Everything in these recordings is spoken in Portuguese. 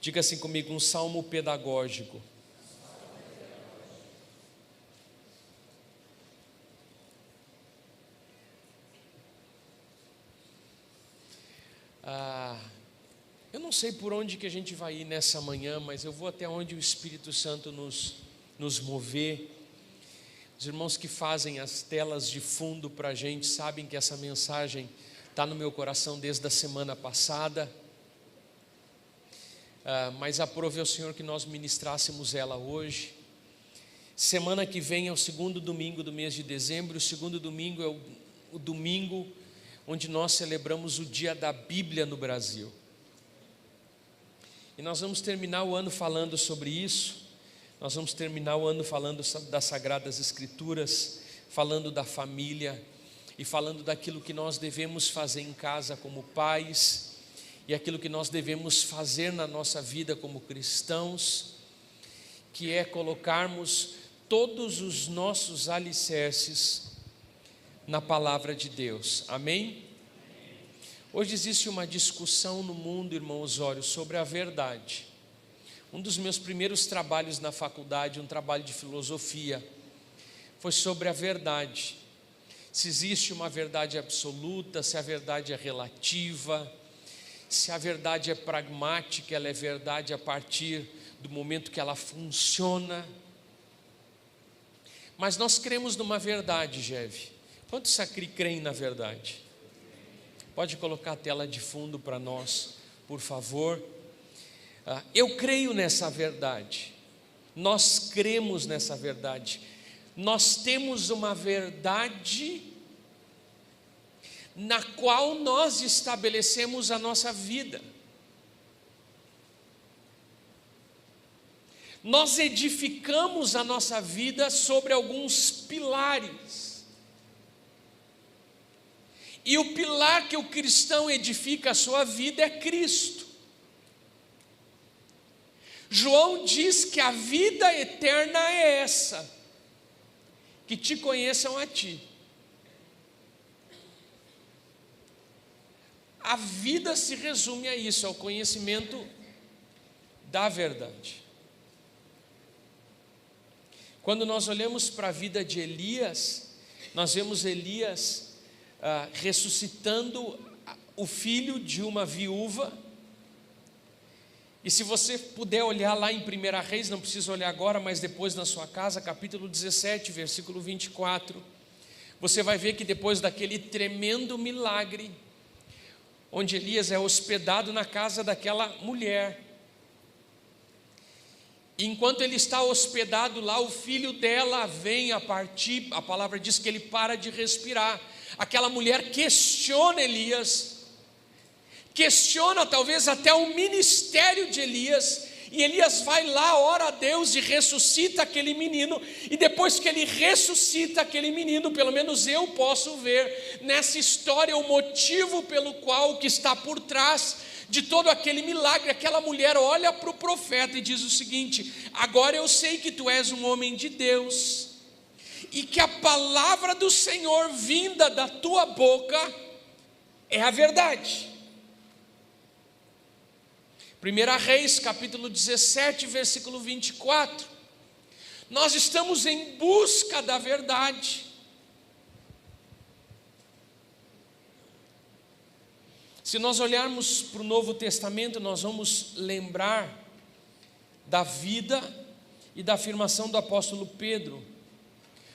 Diga assim comigo: um salmo pedagógico. Eu não sei por onde que a gente vai ir nessa manhã, mas eu vou até onde o Espírito Santo nos mover. Os irmãos que fazem as telas de fundo para a gente sabem que essa mensagem está no meu coração desde a semana passada, mas aprove ao Senhor que nós ministrássemos ela hoje. Semana que vem é o segundo domingo do mês de dezembro. O segundo domingo é o domingo onde nós celebramos o Dia da Bíblia no Brasil. E nós vamos terminar o ano falando sobre isso. Nós vamos terminar o ano falando das Sagradas Escrituras, falando da família e falando daquilo que nós devemos fazer em casa como pais e aquilo que nós devemos fazer na nossa vida como cristãos, que é colocarmos todos os nossos alicerces na palavra de Deus. Amém? Hoje existe uma discussão no mundo, irmão Osório, sobre a verdade. Um dos meus primeiros trabalhos na faculdade, um trabalho de filosofia, foi sobre a verdade. Se existe uma verdade absoluta, se a verdade é relativa, se a verdade é pragmática, ela é verdade a partir do momento que ela funciona. Mas nós cremos numa verdade, Geve. Quantos aqui creem na verdade? Pode colocar a tela de fundo para nós, por favor. Eu creio nessa verdade. Nós cremos nessa verdade. Nós temos uma verdade na qual nós estabelecemos a nossa vida. Nós edificamos a nossa vida sobre alguns pilares. E o pilar que o cristão edifica a sua vida é Cristo. João diz que a vida eterna é essa, que te conheçam a ti. A vida se resume a isso, ao conhecimento da verdade. Quando nós olhamos para a vida de Elias, nós vemos Elias ressuscitando o filho de uma viúva. E se você puder olhar lá em 1 Reis, não precisa olhar agora, mas depois na sua casa, capítulo 17, versículo 24, você vai ver que depois daquele tremendo milagre, onde Elias é hospedado na casa daquela mulher, e enquanto ele está hospedado lá, o filho dela vem a partir, a palavra diz que ele para de respirar. Aquela mulher questiona Elias, questiona talvez até o ministério de Elias, e Elias vai lá, ora a Deus e ressuscita aquele menino. E depois que ele ressuscita aquele menino, pelo menos eu posso ver nessa história o motivo pelo qual, que está por trás de todo aquele milagre. Aquela mulher olha para o profeta e diz o seguinte: agora eu sei que tu és um homem de Deus, e que a palavra do Senhor vinda da tua boca é a verdade. 1 Reis, capítulo 17, versículo 24. Nós estamos em busca da verdade. Se nós olharmos para o Novo Testamento, nós vamos lembrar da vida e da afirmação do apóstolo Pedro,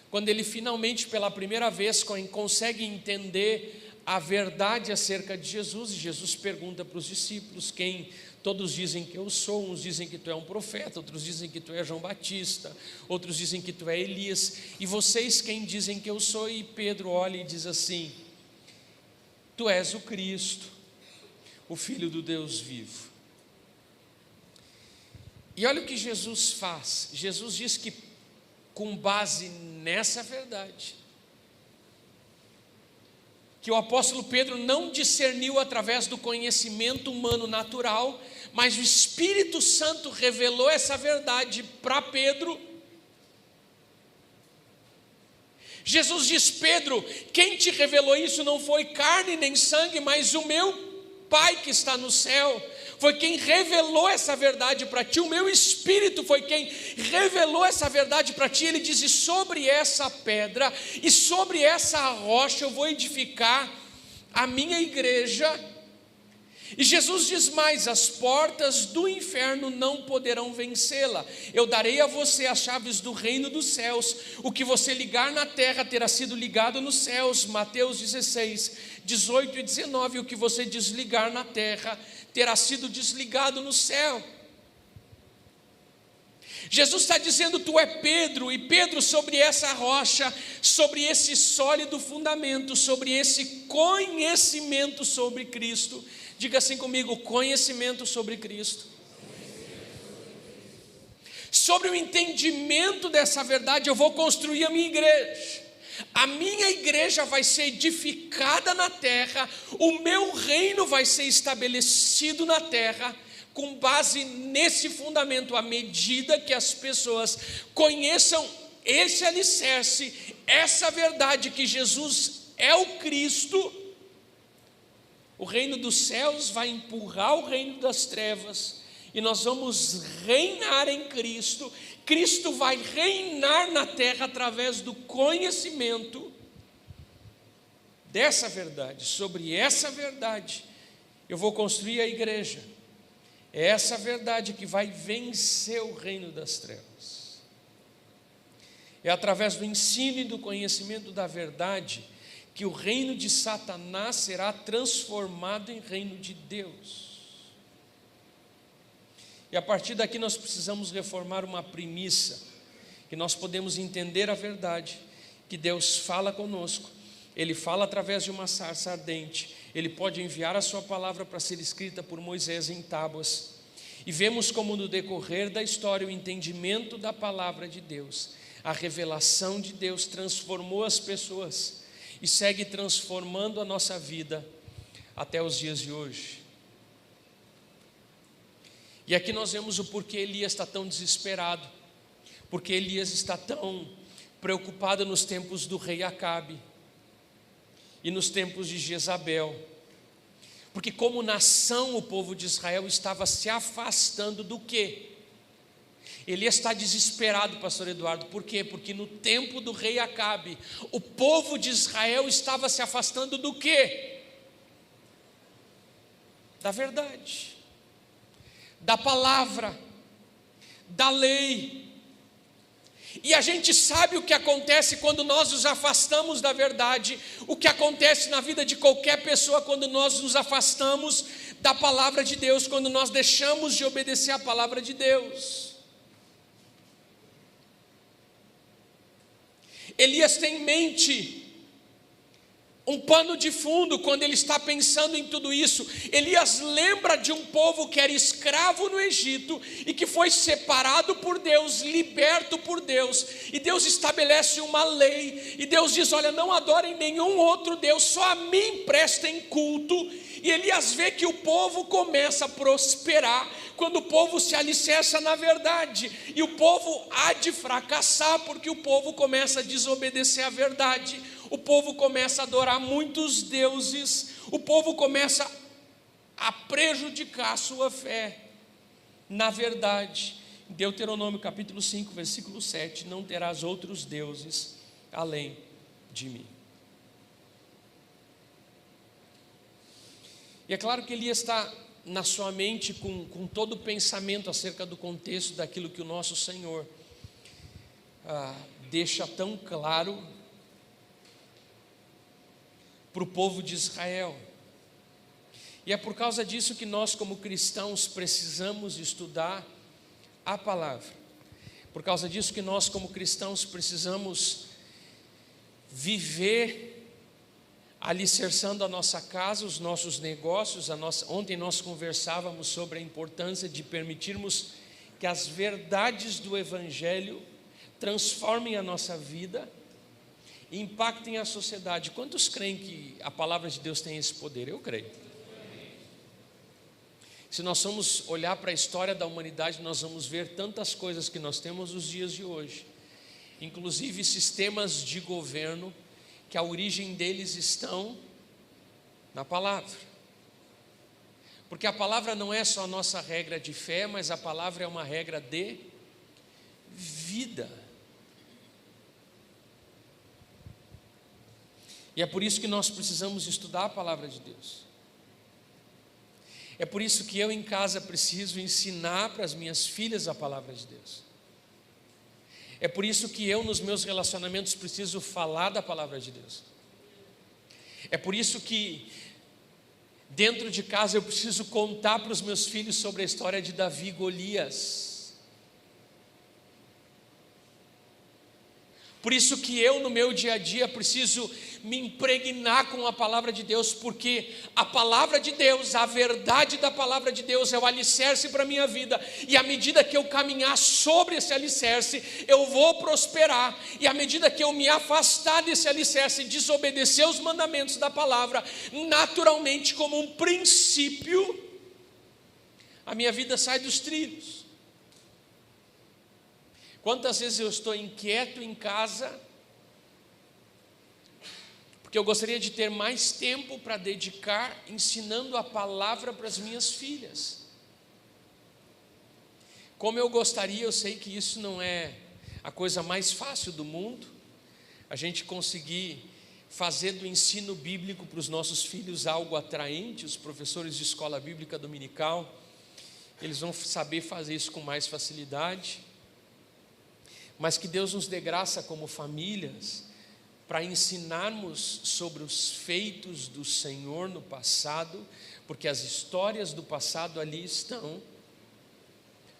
quando ele finalmente pela primeira vez consegue entender a verdade acerca de Jesus. E Jesus pergunta para os discípulos: quem todos dizem que eu sou? Uns dizem que tu é um profeta, outros dizem que tu é João Batista, outros dizem que tu é Elias, e vocês quem dizem que eu sou? E Pedro olha e diz assim: tu és o Cristo, o Filho do Deus vivo. E olha o que Jesus faz. Jesus diz que, com base nessa verdade, que o apóstolo Pedro não discerniu através do conhecimento humano natural, mas o Espírito Santo revelou essa verdade para Pedro. Jesus diz: Pedro, quem te revelou isso não foi carne nem sangue, mas o meu Pai que está no céu. foi quem revelou essa verdade para ti, o meu Espírito foi quem revelou essa verdade para ti. Ele diz: e sobre essa pedra e sobre essa rocha eu vou edificar a minha igreja. E Jesus diz mais: as portas do inferno não poderão vencê-la. Eu darei a você as chaves do reino dos céus. O que você ligar na terra terá sido ligado nos céus. Mateus 16, 18 e 19. O que você desligar na terra terá sido desligado no céu. Jesus está dizendo: tu é Pedro, e Pedro, sobre essa rocha, sobre esse sólido fundamento, sobre esse conhecimento sobre Cristo. Diga assim comigo: conhecimento sobre Cristo. Sobre o entendimento dessa verdade, eu vou construir a minha igreja. A minha igreja vai ser edificada na terra, o meu reino vai ser estabelecido na terra, com base nesse fundamento. À medida que as pessoas conheçam esse alicerce, essa verdade que Jesus é o Cristo, o reino dos céus vai empurrar o reino das trevas, e nós vamos reinar em Cristo. Cristo vai reinar na terra através do conhecimento dessa verdade. Sobre essa verdade eu vou construir a igreja. É essa verdade que vai vencer o reino das trevas. É através do ensino e do conhecimento da verdade que o reino de Satanás será transformado em reino de Deus. E a partir daqui nós precisamos reformar uma premissa, que nós podemos entender a verdade, que Deus fala conosco, Ele fala através de uma sarça ardente, Ele pode enviar a sua palavra para ser escrita por Moisés em tábuas, e vemos como no decorrer da história o entendimento da palavra de Deus, a revelação de Deus transformou as pessoas, e segue transformando a nossa vida até os dias de hoje. E aqui nós vemos o porquê Elias está tão desesperado, porque Elias está tão preocupado nos tempos do rei Acabe e nos tempos de Jezabel, porque como nação o povo de Israel estava se afastando do quê? Elias está desesperado, pastor Eduardo, por quê? Porque no tempo do rei Acabe, o povo de Israel estava se afastando do quê? Da verdade, da palavra, da lei. E a gente sabe o que acontece quando nós nos afastamos da verdade, o que acontece na vida de qualquer pessoa quando nós nos afastamos da palavra de Deus, quando nós deixamos de obedecer a palavra de Deus. Elias tem em mente um pano de fundo quando ele está pensando em tudo isso. Elias lembra de um povo que era escravo no Egito e que foi separado por Deus, liberto por Deus, e Deus estabelece uma lei, e Deus diz: olha, não adorem nenhum outro Deus, só a mim prestem culto. E Elias vê que o povo começa a prosperar quando o povo se alicerça na verdade, e o povo há de fracassar porque o povo começa a desobedecer a verdade, o povo começa a adorar muitos deuses, o povo começa a prejudicar a sua fé na verdade. Deuteronômio capítulo 5, versículo 7, não terás outros deuses além de mim. E é claro que Elias está na sua mente com todo o pensamento acerca do contexto daquilo que o nosso Senhor deixa tão claro para o povo de Israel. E é por causa disso que nós, como cristãos, precisamos estudar a palavra. Por causa disso que nós, como cristãos, precisamos viver alicerçando a nossa casa, os nossos negócios. Ontem nós conversávamos sobre a importância de permitirmos que as verdades do Evangelho transformem a nossa vida e impactem a sociedade. Quantos creem que a palavra de Deus tem esse poder? Eu creio. Se nós formos olhar para a história da humanidade, nós vamos ver tantas coisas que nós temos nos dias de hoje, inclusive sistemas de governo, que a origem deles estão na palavra. Porque a palavra não é só a nossa regra de fé, mas a palavra é uma regra de vida. E é por isso que nós precisamos estudar a palavra de Deus. É por isso que eu em casa preciso ensinar para as minhas filhas a palavra de Deus. É por isso que eu nos meus relacionamentos preciso falar da palavra de Deus. É por isso que dentro de casa eu preciso contar para os meus filhos sobre a história de Davi e Golias. Por isso que eu no meu dia a dia preciso me impregnar com a palavra de Deus, porque a palavra de Deus, a verdade da palavra de Deus é o alicerce para a minha vida, e à medida que eu caminhar sobre esse alicerce, eu vou prosperar, e à medida que eu me afastar desse alicerce e desobedecer os mandamentos da palavra, naturalmente, como um princípio, a minha vida sai dos trilhos. Quantas vezes eu estou inquieto em casa, porque eu gostaria de ter mais tempo para dedicar ensinando a palavra para as minhas filhas. Como eu gostaria, eu sei que isso não é a coisa mais fácil do mundo, a gente conseguir fazer do ensino bíblico para os nossos filhos algo atraente. Os professores de escola bíblica dominical, eles vão saber fazer isso com mais facilidade. Mas que Deus nos dê graça como famílias para ensinarmos sobre os feitos do Senhor no passado, porque as histórias do passado ali estão,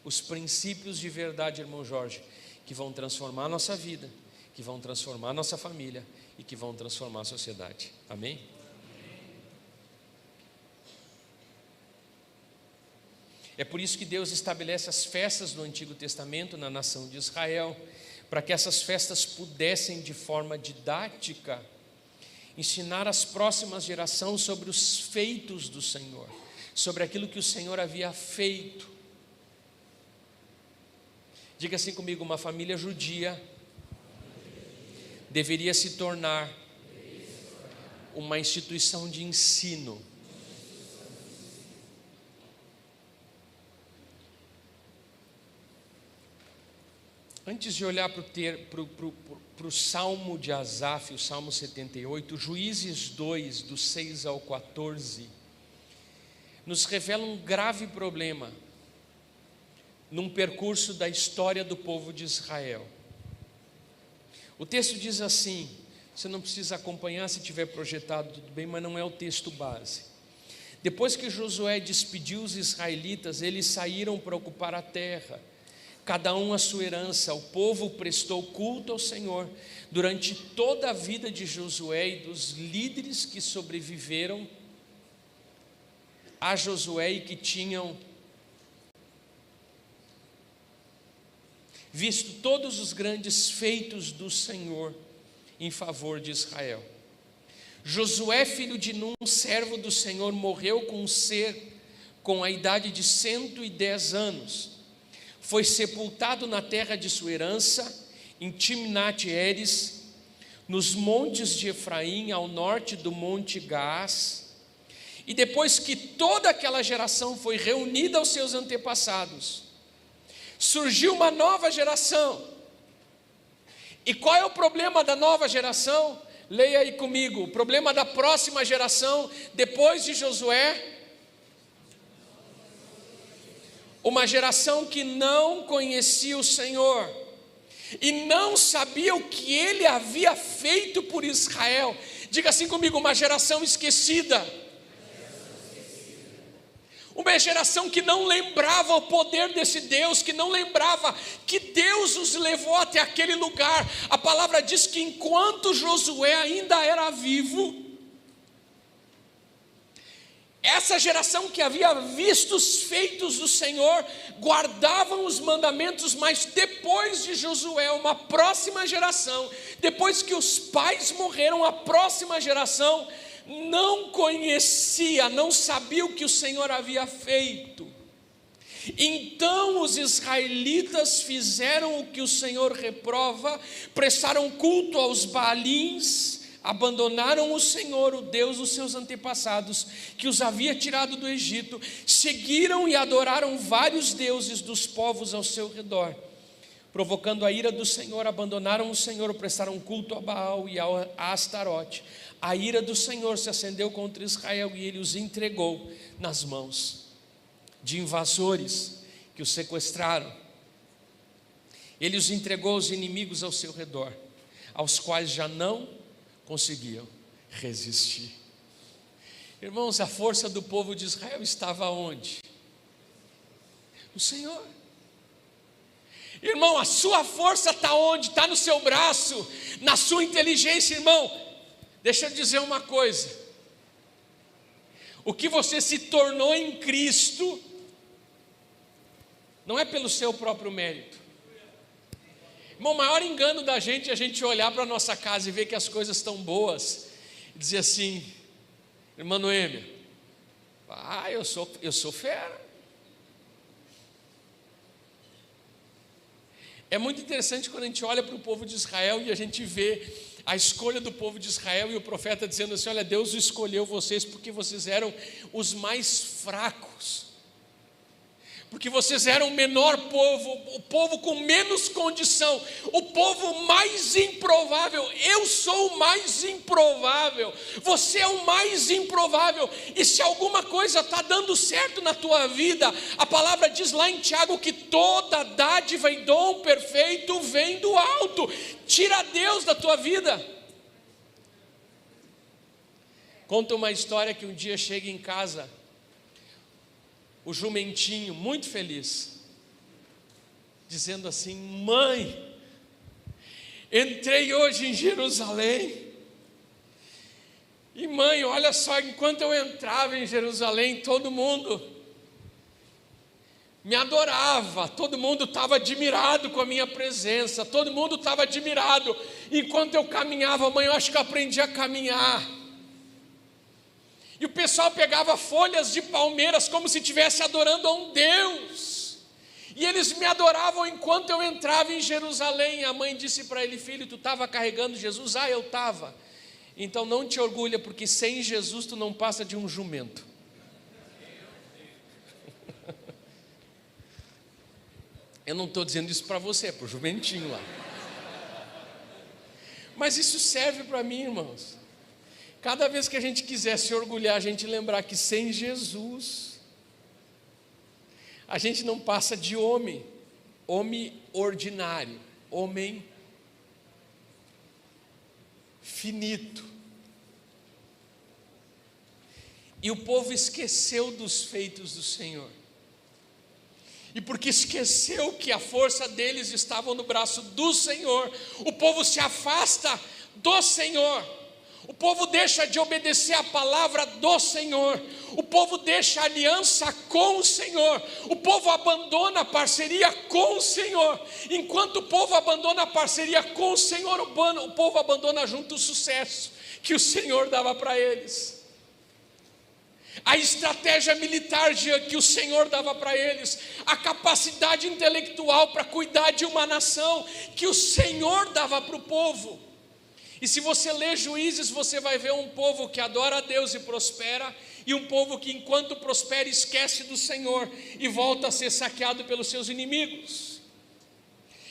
os princípios de verdade, irmão Jorge, que vão transformar a nossa vida, que vão transformar a nossa família e que vão transformar a sociedade. Amém? É por isso que Deus estabelece as festas do Antigo Testamento na nação de Israel, para que essas festas pudessem, de forma didática, ensinar as próximas gerações sobre os feitos do Senhor, sobre aquilo que o Senhor havia feito. Diga assim comigo: uma família judia deveria se tornar uma instituição de ensino. Antes de olhar para o Salmo de Asaf, o Salmo 78, Juízes 2, do 6 ao 14, nos revela um grave problema num percurso da história do povo de Israel. O texto diz assim, você não precisa acompanhar, se tiver projetado tudo bem, mas não é o texto base. Depois que Josué despediu os israelitas, eles saíram para ocupar a terra, cada um a sua herança. O povo prestou culto ao Senhor durante toda a vida de Josué e dos líderes que sobreviveram a Josué e que tinham visto todos os grandes feitos do Senhor em favor de Israel. Josué, filho de Num, servo do Senhor, morreu com a idade de 110 anos. Foi sepultado na terra de sua herança, em Timnat-Heres, nos montes de Efraim, ao norte do monte Gaás. E depois que toda aquela geração foi reunida aos seus antepassados, surgiu uma nova geração. E qual é o problema da nova geração? Leia aí comigo. O problema da próxima geração, depois de Josué: uma geração que não conhecia o Senhor e não sabia o que Ele havia feito por Israel. Diga assim comigo: uma geração esquecida. Uma geração que não lembrava o poder desse Deus, que não lembrava que Deus os levou até aquele lugar. A palavra diz que enquanto Josué ainda era vivo, essa geração que havia visto os feitos do Senhor, guardavam os mandamentos, mas depois de Josué, uma próxima geração, depois que os pais morreram, a próxima geração não conhecia, não sabia o que o Senhor havia feito. Então os israelitas fizeram o que o Senhor reprova, prestaram culto aos Baalins, abandonaram o Senhor, o Deus dos seus antepassados, que os havia tirado do Egito, seguiram e adoraram vários deuses dos povos ao seu redor. Provocando a ira do Senhor, abandonaram o Senhor, prestaram culto a Baal e a Astarote. A ira do Senhor se acendeu contra Israel e ele os entregou nas mãos de invasores que os sequestraram. Ele os entregou aos inimigos ao seu redor, aos quais já não conseguiam resistir. Irmãos, a força do povo de Israel estava onde? No Senhor. Irmão, a sua força está onde? Está no seu braço, na sua inteligência. Irmão, deixa eu dizer uma coisa: o que você se tornou em Cristo não é pelo seu próprio mérito. Irmão, o maior engano da gente é a gente olhar para a nossa casa e ver que as coisas estão boas e dizer assim: irmã Noêmia, eu sou fera. É muito interessante quando a gente olha para o povo de Israel e a gente vê a escolha do povo de Israel e o profeta dizendo assim: olha, Deus escolheu vocês porque vocês eram os mais fracos, porque vocês eram o menor povo, o povo com menos condição, o povo mais improvável. Eu sou o mais improvável, você é o mais improvável. E se alguma coisa está dando certo na tua vida, a palavra diz lá em Tiago que toda dádiva e dom perfeito vem do alto. Tira Deus da tua vida. Conta uma história que um dia chega em casa o jumentinho, muito feliz, dizendo assim: mãe, entrei hoje em Jerusalém, e mãe, olha só, enquanto eu entrava em Jerusalém, todo mundo me adorava, todo mundo estava admirado com a minha presença, todo mundo estava admirado, enquanto eu caminhava. Mãe, eu acho que eu aprendi a caminhar. E o pessoal pegava folhas de palmeiras como se estivesse adorando a um Deus. E eles me adoravam enquanto eu entrava em Jerusalém. A mãe disse para ele: filho, tu estava carregando Jesus? Eu estava. Então não te orgulha, porque sem Jesus tu não passa de um jumento. Eu não estou dizendo isso para você, é para o jumentinho lá. Mas isso serve para mim, irmãos. Cada vez que a gente quiser se orgulhar, a gente lembrar que sem Jesus a gente não passa de homem ordinário, homem finito. E o povo esqueceu dos feitos do Senhor. E porque esqueceu que a força deles estava no braço do Senhor, o povo se afasta do Senhor. O povo deixa de obedecer a palavra do Senhor. O povo deixa a aliança com o Senhor. O povo abandona a parceria com o Senhor. Enquanto o povo abandona a parceria com o Senhor, o povo abandona junto o sucesso que o Senhor dava para eles. A estratégia militar que o Senhor dava para eles, a capacidade intelectual para cuidar de uma nação que o Senhor dava para o povo. E se você ler Juízes, você vai ver um povo que adora a Deus e prospera, e um povo que enquanto prospera esquece do Senhor e volta a ser saqueado pelos seus inimigos.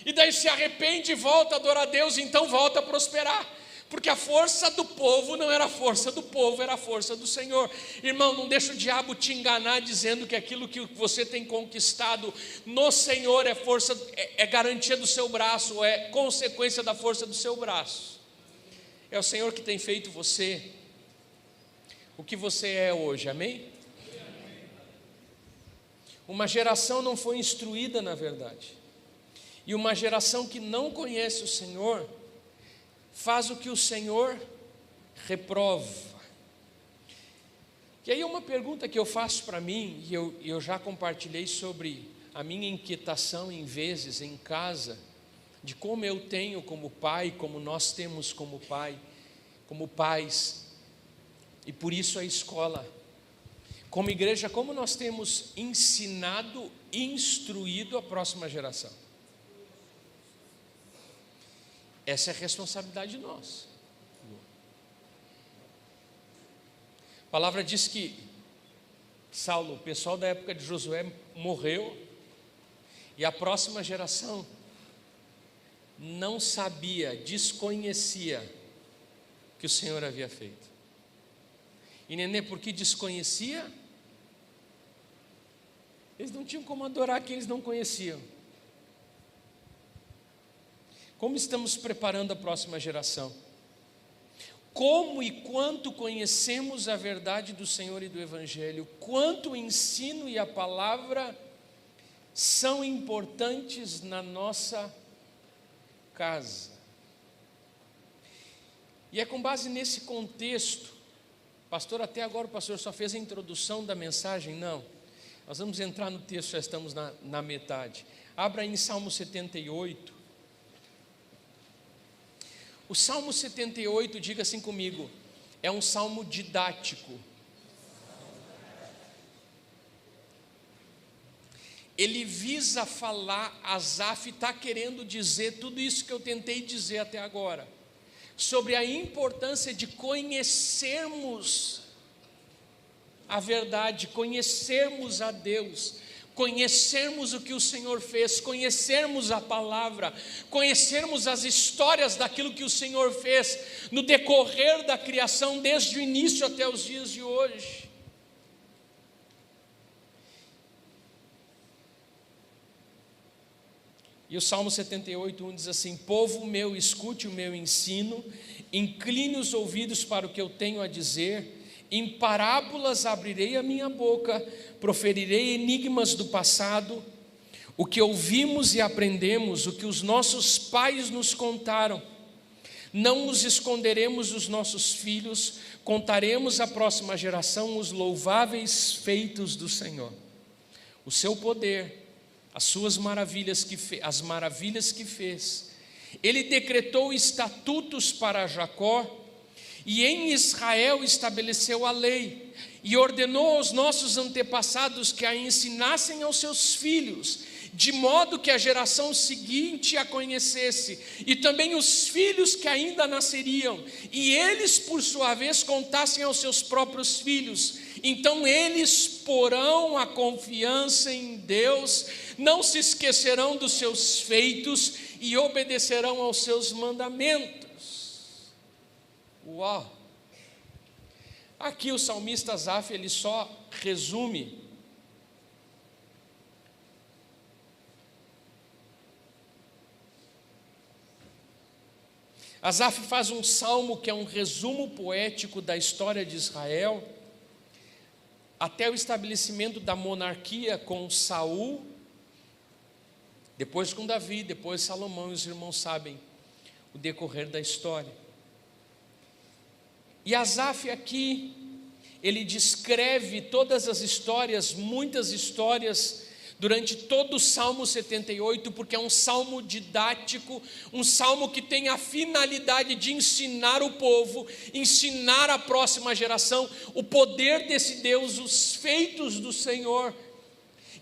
E daí se arrepende e volta a adorar a Deus, então volta a prosperar. Porque a força do povo não era a força do povo, era a força do Senhor. Irmão, não deixa o diabo te enganar dizendo que aquilo que você tem conquistado no Senhor é garantia do seu braço, é consequência da força do seu braço. É o Senhor que tem feito você o que você é hoje, amém? Uma geração não foi instruída na verdade, e uma geração que não conhece o Senhor faz o que o Senhor reprova. E aí uma pergunta que eu faço para mim, e eu já compartilhei sobre a minha inquietação em vezes em casa, de como eu tenho como pai, como nós temos como pai, como pais, e por isso a escola, como igreja, como nós temos ensinado, instruído a próxima geração. Essa é a responsabilidade nossa. palavra diz que Saulo, o pessoal da época de Josué, morreu, e a próxima geração não sabia, desconhecia o que o Senhor havia feito. E Nenê, por que desconhecia? Eles não tinham como adorar quem eles não conheciam. Como estamos preparando a próxima geração? Como e quanto conhecemos a verdade do Senhor e do Evangelho? Quanto o ensino e a palavra são importantes na nossa casa? E é com base nesse contexto, pastor, até agora o pastor só fez a introdução da mensagem? Não, nós vamos entrar no texto, já estamos na metade. Abra aí em Salmo 78. O Salmo 78, diga assim comigo, é um salmo didático. Ele visa falar, Asaf está querendo dizer tudo isso que eu tentei dizer até agora, sobre a importância de conhecermos a verdade, conhecermos a Deus, conhecermos o que o Senhor fez, conhecermos a palavra, conhecermos as histórias daquilo que o Senhor fez no decorrer da criação, desde o início até os dias de hoje. E o Salmo 78:1 diz assim: povo meu, escute o meu ensino, incline os ouvidos para o que eu tenho a dizer, em parábolas abrirei a minha boca, proferirei enigmas do passado, o que ouvimos e aprendemos, o que os nossos pais nos contaram. Não os esconderemos dos nossos filhos, contaremos à próxima geração os louváveis feitos do Senhor, o seu poder, as suas maravilhas as maravilhas que fez. Ele decretou estatutos para Jacó, e em Israel estabeleceu a lei, e ordenou aos nossos antepassados que a ensinassem aos seus filhos, de modo que a geração seguinte a conhecesse, e também os filhos que ainda nasceriam, e eles por sua vez contassem aos seus próprios filhos. Então eles porão a confiança em Deus, não se esquecerão dos seus feitos e obedecerão aos seus mandamentos. Uau! Aqui o salmista Asaf, ele só resume Asaf faz um salmo que é um resumo poético da história de Israel, até o estabelecimento da monarquia com Saul, depois com Davi, depois Salomão, e os irmãos sabem o decorrer da história. E Asaf aqui, ele descreve todas as histórias, muitas histórias, durante todo o Salmo 78, porque é um salmo didático, um salmo que tem a finalidade de ensinar o povo, ensinar a próxima geração o poder desse Deus, os feitos do Senhor.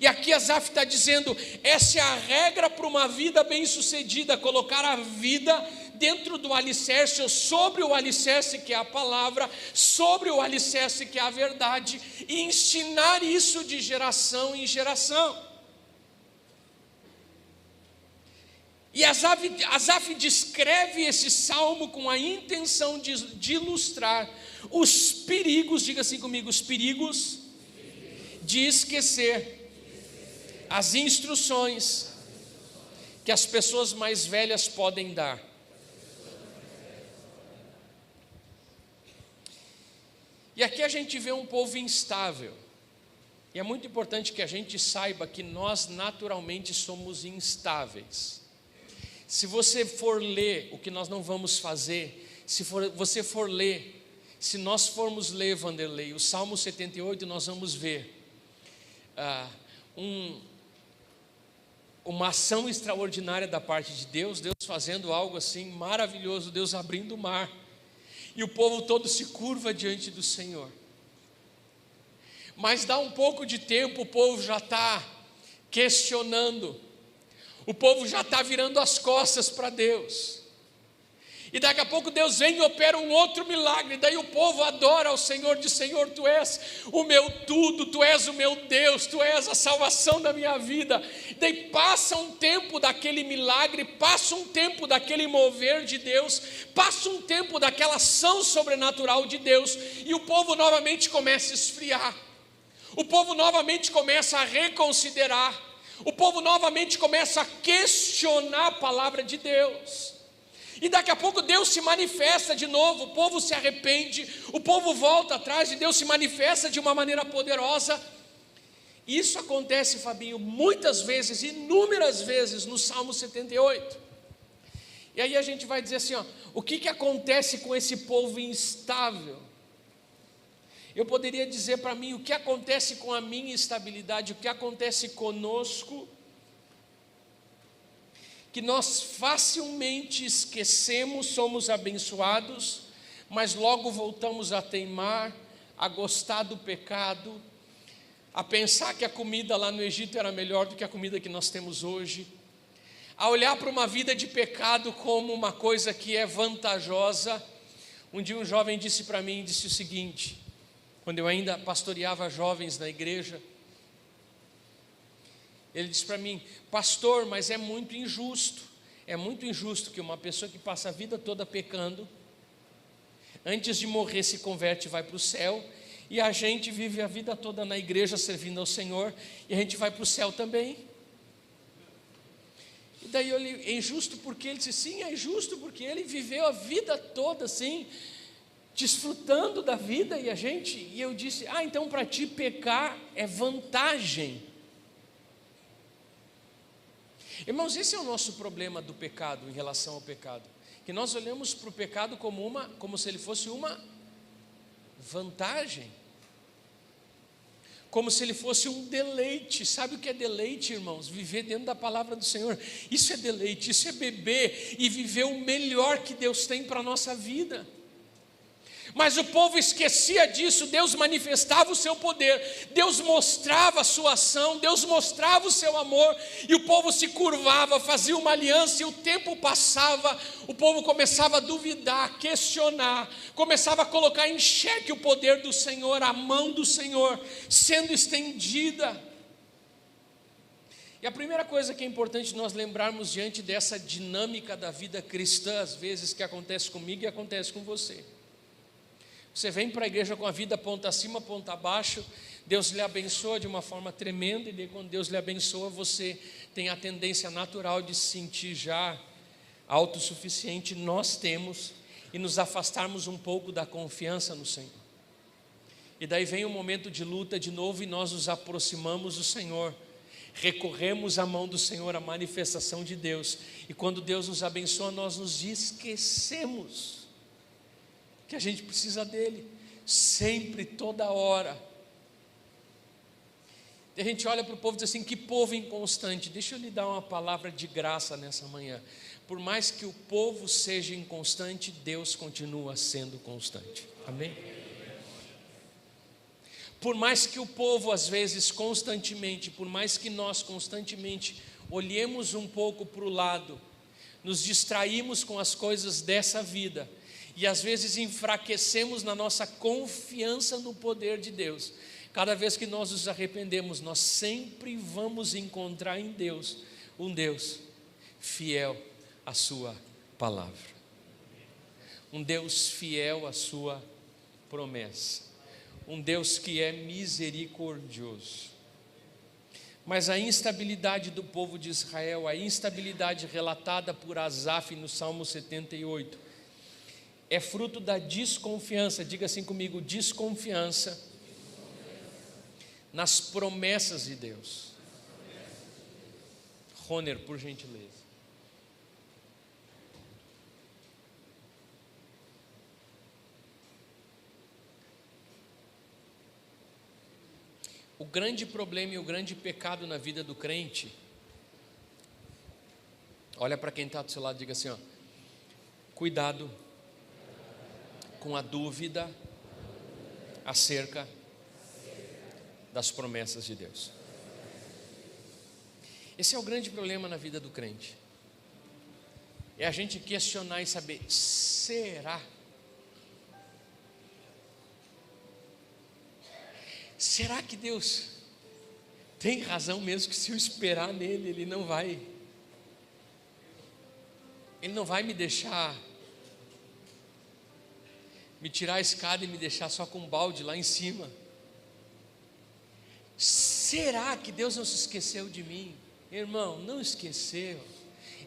E aqui Asaf está dizendo, essa é a regra para uma vida bem-sucedida, colocar a vida dentro do alicerce, ou sobre o alicerce que é a palavra, sobre o alicerce que é a verdade, e ensinar isso de geração em geração. E Asaf descreve esse salmo com a intenção de ilustrar os perigos, diga assim comigo, os perigos de esquecer as instruções que as pessoas mais velhas podem dar. E aqui a gente vê um povo instável, e é muito importante que a gente saiba que nós naturalmente somos instáveis. Se você for ler, o que nós não vamos fazer, você for ler, se nós formos ler, Vanderlei, o Salmo 78, nós vamos ver uma ação extraordinária da parte de Deus, Deus fazendo algo assim maravilhoso, Deus abrindo o mar, e o povo todo se curva diante do Senhor. Mas dá um pouco de tempo, o povo já está questionando, o povo já está virando as costas para Deus. E daqui a pouco Deus vem e opera um outro milagre. Daí o povo adora ao Senhor, diz: Senhor, Tu és o meu tudo, Tu és o meu Deus, Tu és a salvação da minha vida. Daí passa um tempo daquele milagre, passa um tempo daquele mover de Deus, passa um tempo daquela ação sobrenatural de Deus, e o povo novamente começa a esfriar. O povo novamente começa a reconsiderar. O povo novamente começa a questionar a palavra de Deus. E daqui a pouco Deus se manifesta de novo, o povo se arrepende, o povo volta atrás e Deus se manifesta de uma maneira poderosa. Isso acontece, Fabinho, muitas vezes, inúmeras vezes no Salmo 78. E aí a gente vai dizer assim, o que acontece com esse povo instável? Eu poderia dizer para mim o que acontece com a minha instabilidade, o que acontece conosco, que nós facilmente esquecemos, somos abençoados, mas logo voltamos a teimar, a gostar do pecado, a pensar que a comida lá no Egito era melhor do que a comida que nós temos hoje, a olhar para uma vida de pecado como uma coisa que é vantajosa. Um dia um jovem disse para mim, disse o seguinte, quando eu ainda pastoreava jovens na igreja, ele disse para mim: pastor, mas é muito injusto que uma pessoa que passa a vida toda pecando, antes de morrer se converte e vai para o céu, e a gente vive a vida toda na igreja servindo ao Senhor, e a gente vai para o céu também. E daí eu li, é injusto porque ele disse, sim, é injusto porque ele viveu a vida toda assim, desfrutando da vida, e eu disse, então para ti pecar é vantagem. Irmãos, esse é o nosso problema do pecado, em relação ao pecado, que nós olhamos para o pecado como se ele fosse uma vantagem, como se ele fosse um deleite. Sabe o que é deleite, irmãos? Viver dentro da palavra do Senhor, isso é deleite, isso é beber e viver o melhor que Deus tem para a nossa vida. Mas o povo esquecia disso. Deus manifestava o seu poder, Deus mostrava a sua ação, Deus mostrava o seu amor, e o povo se curvava, fazia uma aliança, e o tempo passava, o povo começava a duvidar, a questionar, começava a colocar em xeque o poder do Senhor, a mão do Senhor sendo estendida. E a primeira coisa que é importante nós lembrarmos diante dessa dinâmica da vida cristã, às vezes, que acontece comigo e acontece com você. Você vem para a igreja com a vida ponta acima, ponta abaixo, Deus lhe abençoa de uma forma tremenda, e quando Deus lhe abençoa, você tem a tendência natural de se sentir já autossuficiente. Nós temos, e nos afastarmos um pouco da confiança no Senhor. E daí vem um momento de luta de novo, e nós nos aproximamos do Senhor, recorremos à mão do Senhor, à manifestação de Deus, e quando Deus nos abençoa, nós nos esquecemos que a gente precisa dele, sempre, toda hora. E a gente olha para o povo e diz assim, que povo inconstante. Deixa eu lhe dar uma palavra de graça nessa manhã. Por mais que o povo seja inconstante, Deus continua sendo constante. Amém? Por mais que o povo às vezes constantemente, por mais que nós constantemente olhemos um pouco para o lado, nos distraímos com as coisas dessa vida, e às vezes enfraquecemos na nossa confiança no poder de Deus, cada vez que nós nos arrependemos, nós sempre vamos encontrar em Deus um Deus fiel à sua palavra, um Deus fiel à sua promessa, um Deus que é misericordioso. Mas a instabilidade do povo de Israel, a instabilidade relatada por Asaf no Salmo 78, é fruto da desconfiança. Diga assim comigo, desconfiança nas promessas de Deus. Roner, por gentileza. O grande problema e o grande pecado na vida do crente, olha para quem está do seu lado e diga assim, cuidado com a dúvida acerca das promessas de Deus. Esse é o grande problema na vida do crente. é a gente questionar e saber: será? Será que Deus tem razão mesmo, que se eu esperar nele, Ele não vai me deixar, me tirar a escada e me deixar só com um balde lá em cima? Será que Deus não se esqueceu de mim? Irmão, não esqueceu.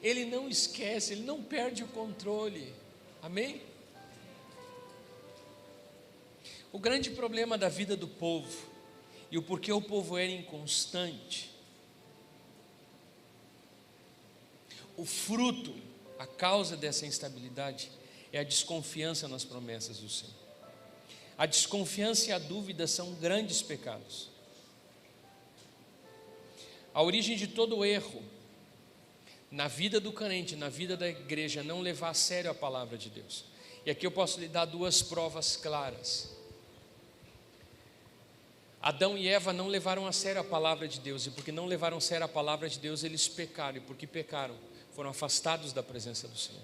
Ele não esquece, Ele não perde o controle. Amém? O grande problema da vida do povo, e o porquê o povo era inconstante, o fruto, a causa dessa instabilidade é a desconfiança nas promessas do Senhor. A desconfiança e a dúvida são grandes pecados. A origem de todo o erro na vida do crente, na vida da igreja, é não levar a sério a palavra de Deus. E aqui eu posso lhe dar duas provas claras. Adão e Eva não levaram a sério a palavra de Deus, e porque não levaram a sério a palavra de Deus, eles pecaram, e porque pecaram, foram afastados da presença do Senhor.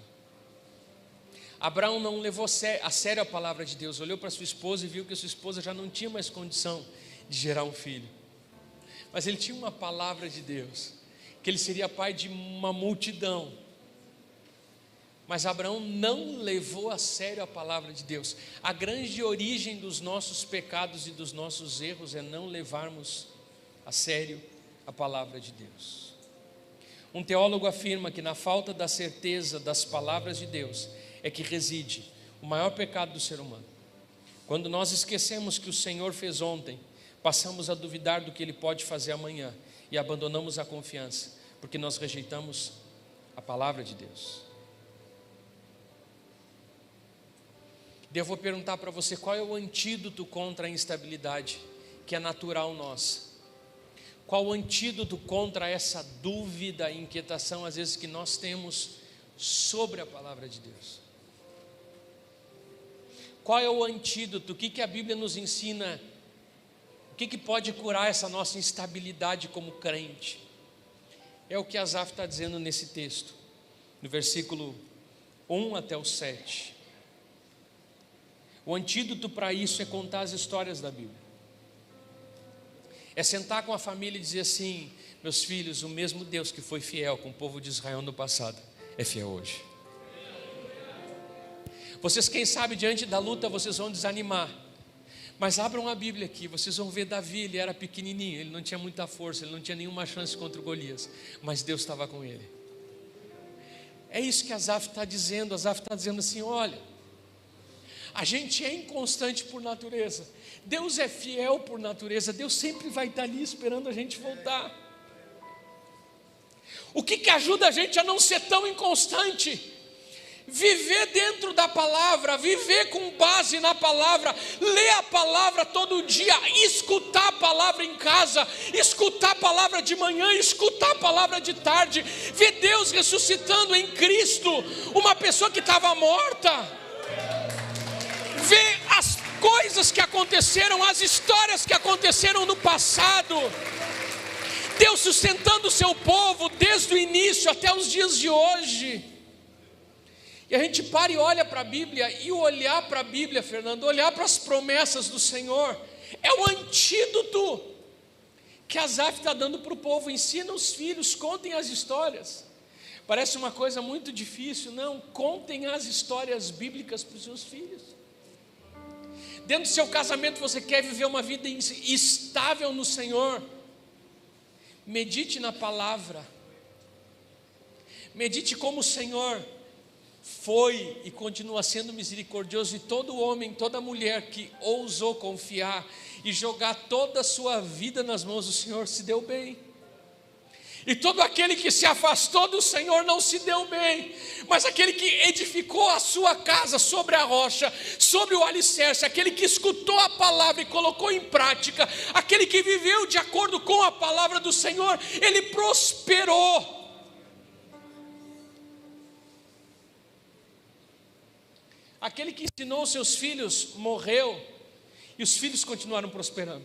Abraão não levou a sério a palavra de Deus, olhou para sua esposa e viu que a sua esposa já não tinha mais condição de gerar um filho, mas ele tinha uma palavra de Deus, que ele seria pai de uma multidão. Mas Abraão não levou a sério a palavra de Deus. A grande origem dos nossos pecados e dos nossos erros é não levarmos a sério a palavra de Deus. Um teólogo afirma que na falta da certeza das palavras de Deus é que reside o maior pecado do ser humano. Quando nós esquecemos que o Senhor fez ontem, passamos a duvidar do que Ele pode fazer amanhã e abandonamos a confiança, porque nós rejeitamos a palavra de Deus. Eu vou perguntar para você: qual é o antídoto contra a instabilidade que é natural nossa? Qual o antídoto contra essa dúvida e inquietação às vezes que nós temos sobre a palavra de Deus? Qual é o antídoto? O que a Bíblia nos ensina? O que pode curar essa nossa instabilidade como crente? É o que Asaf está dizendo nesse texto, no versículo 1 até o 7. O antídoto para isso é contar as histórias da Bíblia. É sentar com a família e dizer assim: meus filhos, o mesmo Deus que foi fiel com o povo de Israel no passado, é fiel hoje. Vocês, quem sabe, diante da luta vocês vão desanimar, mas abram a Bíblia aqui, vocês vão ver Davi. Ele era pequenininho, ele não tinha muita força, ele não tinha nenhuma chance contra o Golias, mas Deus estava com ele. É isso que Asaf está dizendo. Asaf está dizendo assim: olha, a gente é inconstante por natureza, Deus é fiel por natureza, Deus sempre vai estar ali esperando a gente voltar. O que ajuda a gente a não ser tão inconstante? Viver dentro da palavra, viver com base na palavra, ler a palavra todo dia, escutar a palavra em casa, escutar a palavra de manhã, escutar a palavra de tarde, ver Deus ressuscitando em Cristo uma pessoa que estava morta, ver as coisas que aconteceram, as histórias que aconteceram no passado, Deus sustentando o seu povo desde o início até os dias de hoje. E a gente para e olha para a Bíblia, e olhar para a Bíblia, Fernando, olhar para as promessas do Senhor, é o antídoto que Asaf está dando para o povo. Ensina os filhos, contem as histórias. Parece uma coisa muito difícil, não, contem as histórias bíblicas para os seus filhos. Dentro do seu casamento você quer viver uma vida estável no Senhor, medite na palavra, medite como o Senhor foi e continua sendo misericordioso, e todo homem, toda mulher que ousou confiar e jogar toda a sua vida nas mãos do Senhor se deu bem. E todo aquele que se afastou do Senhor não se deu bem, mas aquele que edificou a sua casa sobre a rocha, sobre o alicerce, aquele que escutou a palavra e colocou em prática, aquele que viveu de acordo com a palavra do Senhor, ele prosperou. Aquele que ensinou seus filhos morreu, e os filhos continuaram prosperando.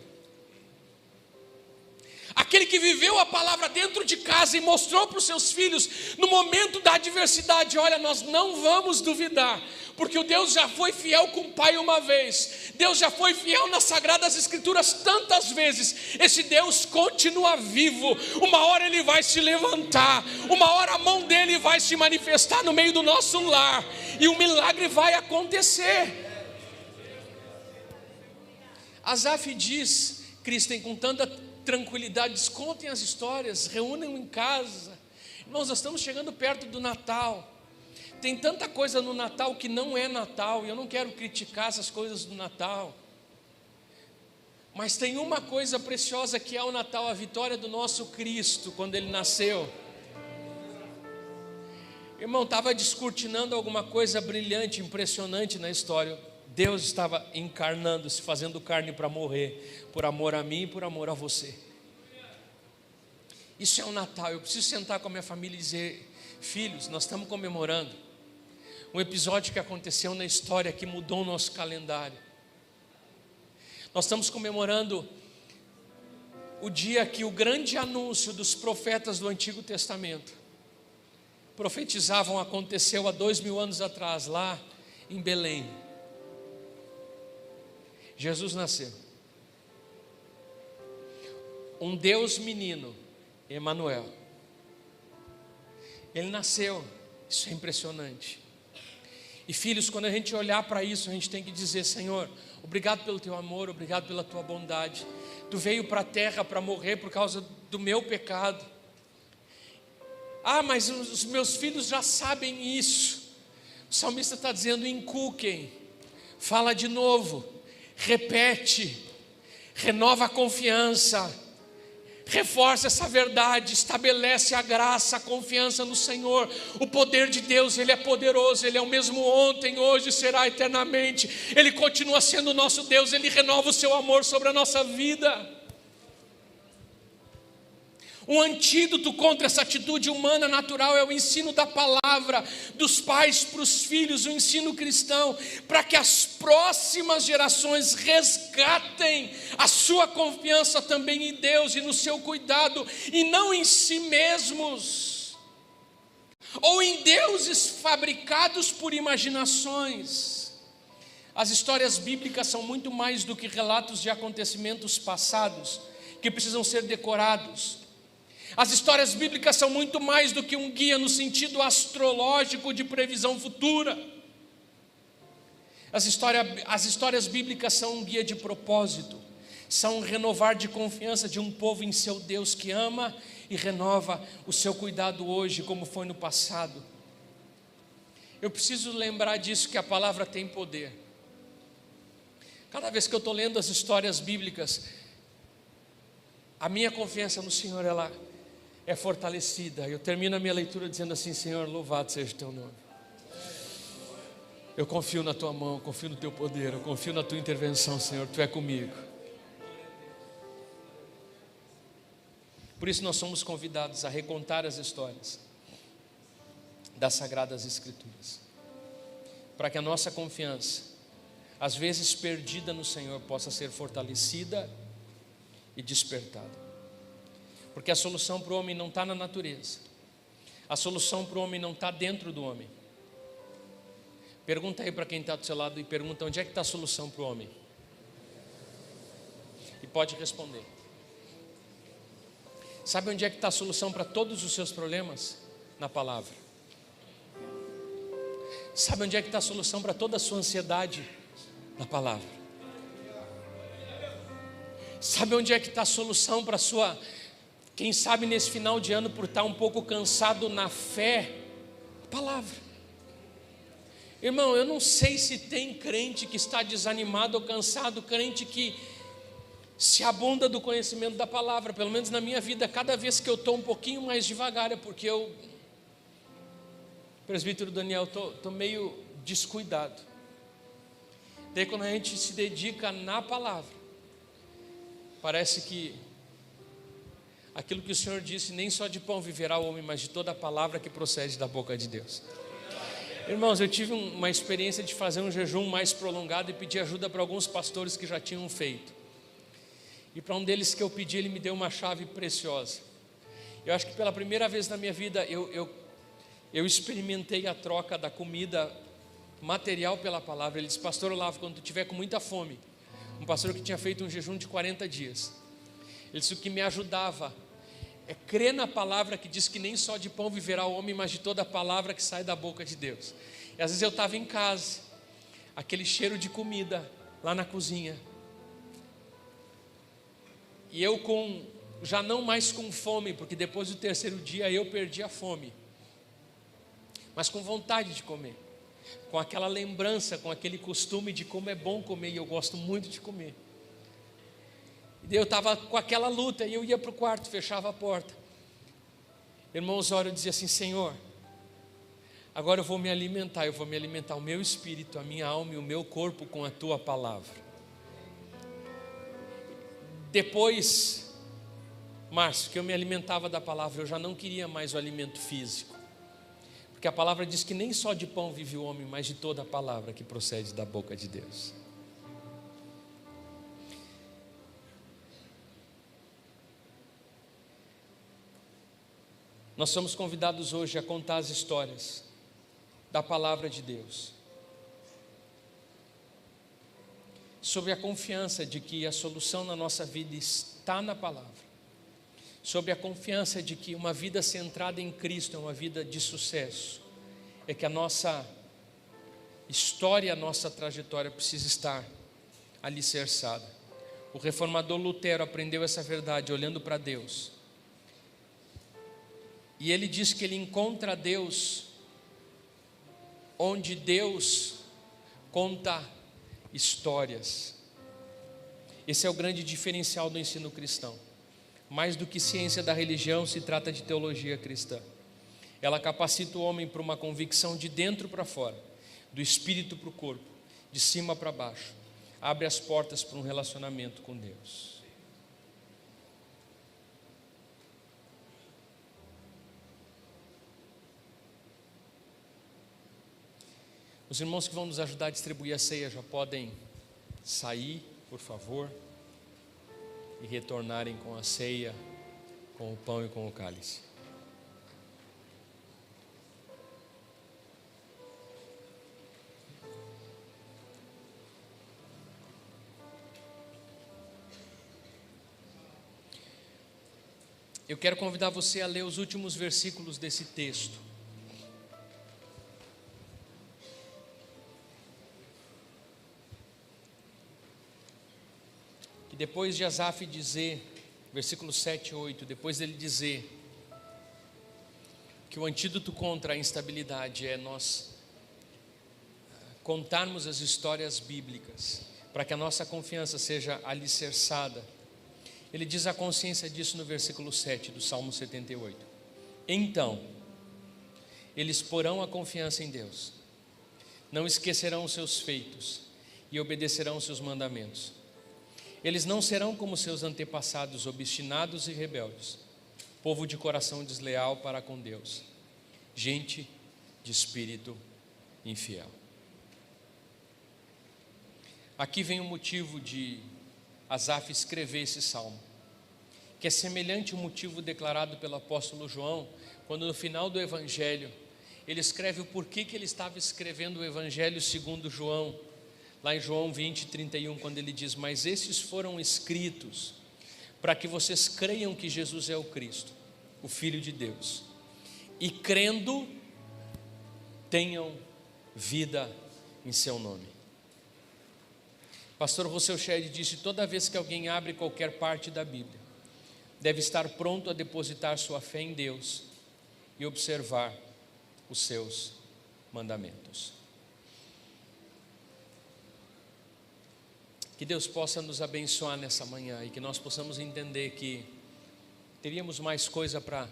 aquele que viveu a palavra dentro de casa e mostrou para os seus filhos, no momento da adversidade: olha, nós não vamos duvidar, porque o Deus já foi fiel com o Pai uma vez, Deus já foi fiel nas Sagradas Escrituras tantas vezes, esse Deus continua vivo, uma hora Ele vai se levantar, uma hora a mão dEle vai se manifestar no meio do nosso lar, e o milagre vai acontecer. Asaf diz, Kristen, com tanta tranquilidade, diz: contem as histórias, reúnem em casa. Irmãos, nós estamos chegando perto do Natal. Tem tanta coisa no Natal que não é Natal, e eu não quero criticar essas coisas do Natal, mas tem uma coisa preciosa que é o Natal, a vitória do nosso Cristo, quando Ele nasceu. Irmão, estava descortinando alguma coisa brilhante, impressionante na história. Deus estava encarnando-se, fazendo carne para morrer, por amor a mim e por amor a você. Isso é o Natal. Eu preciso sentar com a minha família e dizer: filhos, nós estamos comemorando um episódio que aconteceu na história, que mudou o nosso calendário. Nós estamos comemorando o dia que o grande anúncio dos profetas do Antigo Testamento profetizavam aconteceu há 2000 anos atrás, lá em Belém. Jesus nasceu. Um Deus menino, Emanuel. Ele nasceu. Isso é impressionante. E filhos, quando a gente olhar para isso, a gente tem que dizer: Senhor, obrigado pelo teu amor, obrigado pela tua bondade. Tu veio para a terra para morrer por causa do meu pecado. Ah, mas os meus filhos já sabem isso. O salmista está dizendo: inculquem, fala de novo, repete, renova a confiança, reforça essa verdade, estabelece a graça, a confiança no Senhor. O poder de Deus, Ele é poderoso, Ele é o mesmo ontem, hoje, será eternamente. Ele continua sendo o nosso Deus, Ele renova o seu amor sobre a nossa vida. Um antídoto contra essa atitude humana natural é o ensino da palavra, dos pais para os filhos, o ensino cristão, para que as próximas gerações resgatem a sua confiança também em Deus e no seu cuidado, e não em si mesmos, ou em deuses fabricados por imaginações. As histórias bíblicas são muito mais do que relatos de acontecimentos passados, que precisam ser decorados. As histórias bíblicas são muito mais do que um guia no sentido astrológico de previsão futura. As histórias bíblicas são um guia de propósito, são um renovar de confiança de um povo em seu Deus que ama e renova o seu cuidado hoje, como foi no passado. Eu preciso lembrar disso, que a palavra tem poder. Cada vez que eu estou lendo as histórias bíblicas, a minha confiança no Senhor, ela é fortalecida. Eu termino a minha leitura dizendo assim: Senhor, louvado seja o teu nome. Eu confio na tua mão, eu confio no teu poder, eu confio na tua intervenção, Senhor, tu é comigo. Por isso nós somos convidados a recontar as histórias das Sagradas Escrituras, para que a nossa confiança, às vezes perdida no Senhor, possa ser fortalecida e despertada. Porque a solução para o homem não está na natureza, a solução para o homem não está dentro do homem. Pergunta aí para quem está do seu lado e pergunta: onde é que está a solução para o homem? E pode responder. Sabe onde é que está a solução para todos os seus problemas? Na palavra. Sabe onde é que está a solução para toda a sua ansiedade? Na palavra. Sabe onde é que está a solução para a sua, quem sabe nesse final de ano, por estar um pouco cansado na fé? Palavra. Irmão, eu não sei se tem crente que está desanimado ou cansado, crente que se abunda do conhecimento da palavra. Pelo menos na minha vida, cada vez que eu estou um pouquinho mais devagar, é porque eu, presbítero Daniel, estou meio descuidado. Daí quando a gente se dedica na palavra, parece que aquilo que o Senhor disse: nem só de pão viverá o homem, mas de toda a palavra que procede da boca de Deus. Irmãos, eu tive uma experiência de fazer um jejum mais prolongado e pedir ajuda para alguns pastores que já tinham feito. E para um deles que eu pedi, ele me deu uma chave preciosa. Eu acho que pela primeira vez na minha vida eu experimentei a troca da comida material pela palavra. Ele disse: pastor Olavo, quando tu estiver com muita fome, um pastor que tinha feito um jejum de 40 dias, ele disse: o que me ajudava é crer na palavra que diz que nem só de pão viverá o homem, mas de toda a palavra que sai da boca de Deus. E às vezes eu estava em casa, aquele cheiro de comida lá na cozinha, e eu já não mais com fome, porque depois do terceiro dia eu perdi a fome, mas com vontade de comer, com aquela lembrança, com aquele costume de como é bom comer, e eu gosto muito de comer. E daí eu estava com aquela luta, e eu ia para o quarto, fechava a porta. Irmãos, eu dizia assim: Senhor, agora eu vou me alimentar o meu espírito, a minha alma e o meu corpo com a tua palavra. Depois, Márcio, que eu me alimentava da palavra, eu já não queria mais o alimento físico, porque a palavra diz que nem só de pão vive o homem, mas de toda a palavra que procede da boca de Deus. Nós somos convidados hoje a contar as histórias da palavra de Deus, sobre a confiança de que a solução na nossa vida está na palavra, sobre a confiança de que uma vida centrada em Cristo é uma vida de sucesso, é que a nossa história, a nossa trajetória precisa estar alicerçada. O reformador Lutero aprendeu essa verdade olhando para Deus, e ele diz que ele encontra Deus onde Deus conta histórias. Esse é o grande diferencial do ensino cristão. Mais do que ciência da religião, se trata de teologia cristã. Ela capacita o homem para uma convicção de dentro para fora, do espírito para o corpo, de cima para baixo. Abre as portas para um relacionamento com Deus. Os irmãos que vão nos ajudar a distribuir a ceia já podem sair, por favor, e retornarem com a ceia, com o pão e com o cálice. Eu quero convidar você a ler os últimos versículos desse texto. Depois de Asaf dizer, versículos 7 e 8, depois dele dizer que o antídoto contra a instabilidade é nós contarmos as histórias bíblicas, para que a nossa confiança seja alicerçada, ele diz a consciência disso no versículo 7 do Salmo 78. Então, eles porão a confiança em Deus, não esquecerão os seus feitos e obedecerão os seus mandamentos. Eles não serão como seus antepassados, obstinados e rebeldes, povo de coração desleal para com Deus, gente de espírito infiel. Aqui vem o motivo de Asaf escrever esse salmo, que é semelhante ao motivo declarado pelo apóstolo João, quando no final do evangelho, ele escreve o porquê que ele estava escrevendo o evangelho segundo João, lá em João 20, 31, quando ele diz: mas esses foram escritos para que vocês creiam que Jesus é o Cristo, o Filho de Deus, e crendo, tenham vida em seu nome. Pastor Rousseau Shedd disse: toda vez que alguém abre qualquer parte da Bíblia, deve estar pronto a depositar sua fé em Deus e observar os seus mandamentos. Que Deus possa nos abençoar nessa manhã e que nós possamos entender que teríamos mais coisa para,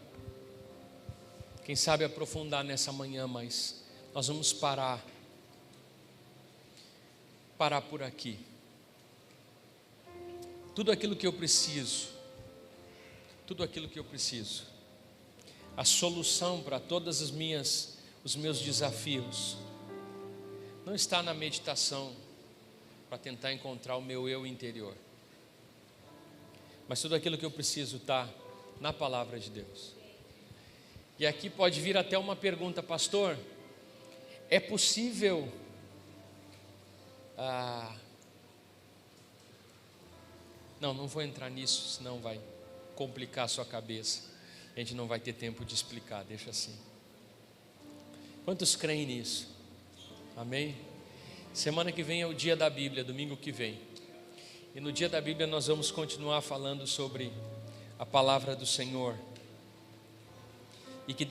quem sabe, aprofundar nessa manhã, mas nós vamos parar por aqui. Tudo aquilo que eu preciso, a solução para todas os meus desafios, não está na meditação para tentar encontrar o meu eu interior. mas tudo aquilo que eu preciso está na palavra de Deus. E aqui pode vir até uma pergunta: pastor, é possível não vou entrar nisso, senão vai complicar a sua cabeça, a gente não vai ter tempo de explicar, deixa assim. Quantos creem nisso? Amém? Semana que vem é o dia da Bíblia, domingo que vem, e no dia da Bíblia nós vamos continuar falando sobre a palavra do Senhor, e que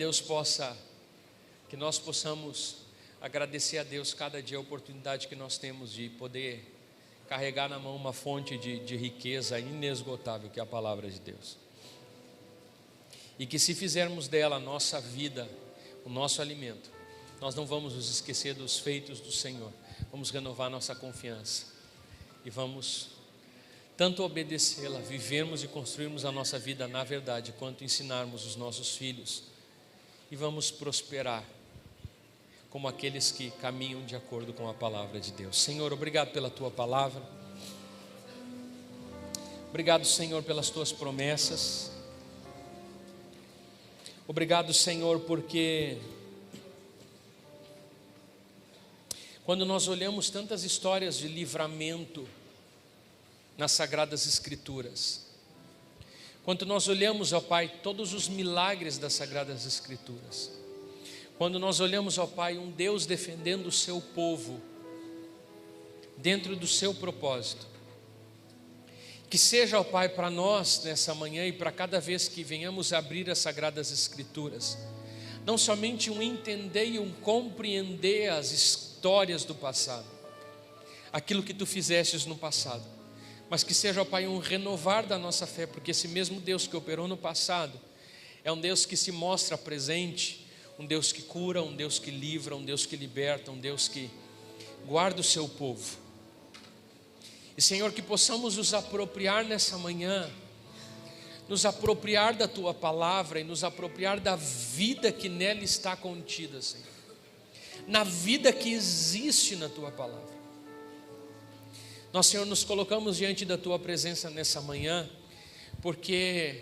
que nós possamos agradecer a Deus cada dia a oportunidade que nós temos de poder carregar na mão uma fonte de riqueza inesgotável, que é a palavra de Deus. E que se fizermos dela a nossa vida, o nosso alimento, nós não vamos nos esquecer dos feitos do Senhor. Vamos renovar nossa confiança e vamos tanto obedecê-la, vivermos e construirmos a nossa vida na verdade, quanto ensinarmos os nossos filhos, e vamos prosperar como aqueles que caminham de acordo com a palavra de Deus. Senhor, obrigado pela Tua palavra. Obrigado, Senhor, pelas Tuas promessas. Obrigado, Senhor, porque quando nós olhamos tantas histórias de livramento nas Sagradas Escrituras, quando nós olhamos, ó Pai, todos os milagres das Sagradas Escrituras, quando nós olhamos, ó Pai, um Deus defendendo o seu povo dentro do seu propósito, que seja, ó Pai, para nós nessa manhã e para cada vez que venhamos abrir as Sagradas Escrituras, não somente um entender e um compreender as histórias do passado, aquilo que Tu fizestes no passado, mas que seja, ó Pai, um renovar da nossa fé, porque esse mesmo Deus que operou no passado é um Deus que se mostra presente, um Deus que cura, um Deus que livra, um Deus que liberta, um Deus que guarda o seu povo. E Senhor, que possamos nos apropriar nessa manhã, nos apropriar da Tua palavra e nos apropriar da vida que nela está contida, Senhor, na vida que existe na Tua palavra. Nós, Senhor, nos colocamos diante da Tua presença nessa manhã, porque